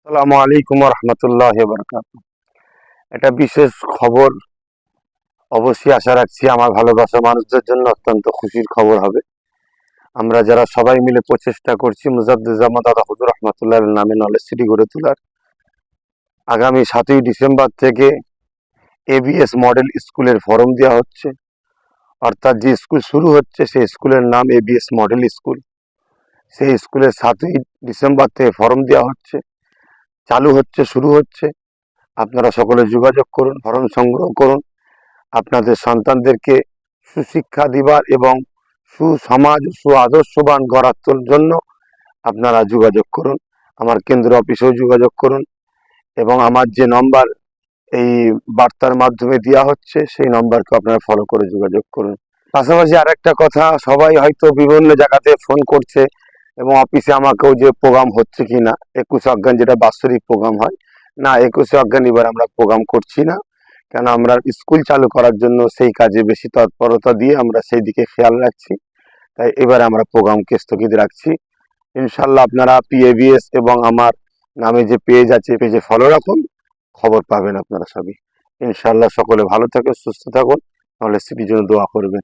আসসালামু আলাইকুম রহমতুল্লাহ বরকাত। এটা বিশেষ খবর, অবশ্যই আশা রাখছি আমার ভালোবাসা মানুষদের জন্য অত্যন্ত খুশির খবর হবে। আমরা যারা সবাই মিলে প্রচেষ্টা করছি মুজাদ্দেদ দাদা হুজুর রহমতুল্লাহ নামে নলেজ সিটি গড়ে তোলার, আগামী 7ই ডিসেম্বর থেকে এবিএস মডেল স্কুলের ফরম দেওয়া হচ্ছে। অর্থাৎ যে স্কুল শুরু হচ্ছে সেই স্কুলের নাম এবিএস মডেল স্কুল। সেই স্কুলের 7ই ডিসেম্বর থেকে ফরম দেওয়া হচ্ছে, চালু হচ্ছে, শুরু হচ্ছে। আপনারা সকলে যোগাযোগ করুন, ফরম সংগ্রহ করুন। আপনাদের সন্তানদেরকে সুশিক্ষা দিবার এবং সুসমাজ আদর্শবান গড়ার জন্য আপনারা যোগাযোগ করুন। আমার কেন্দ্র অফিসেও যোগাযোগ করুন এবং আমার যে নম্বর এই বার্তার মাধ্যমে দেওয়া হচ্ছে সেই নম্বরকে আপনারা ফলো করে যোগাযোগ করুন। পাশাপাশি আরেকটা কথা, সবাই হয়তো বিভিন্ন জায়গাতে ফোন করছে এবং অফিসে আমাকেও যে প্রোগ্রাম হচ্ছে কিনা 21 অজ্ঞান, যেটা বাৎসরিক প্রোগ্রাম হয় না, 21 অজ্ঞান এবার আমরা প্রোগ্রাম করছি না, কেন আমরা স্কুল চালু করার জন্য সেই কাজে বেশি তৎপরতা দিয়ে আমরা সেই দিকে খেয়াল রাখছি। তাই এবারে আমরা প্রোগ্রামকে স্থগিত রাখছি। ইনশাল্লাহ আপনারা পিএবিএস এবং আমার নামে যে পেজ আছে পেজে ফলো রাখুন, খবর পাবেন আপনারা সবই। ইনশাল্লাহ সকলে ভালো থাকুন, সুস্থ থাকুন, নলেজ সিটির জন্য দোয়া করবেন।